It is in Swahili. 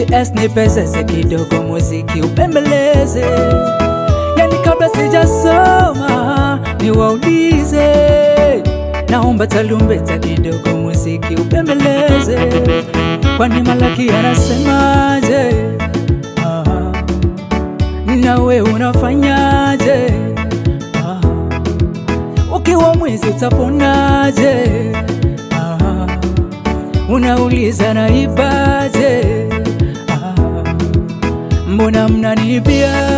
PS nipezeze kidogo muziki upembeleze. Yani kabla sijasoma niwaulize, naomba tarumbeta kidogo muziki upembeleze. Kwani Malaki anasemaje? Nawe unafanyaje? Ukiwa mwizi utaponaje? Unauliza naibaje? Mbona mnanibia?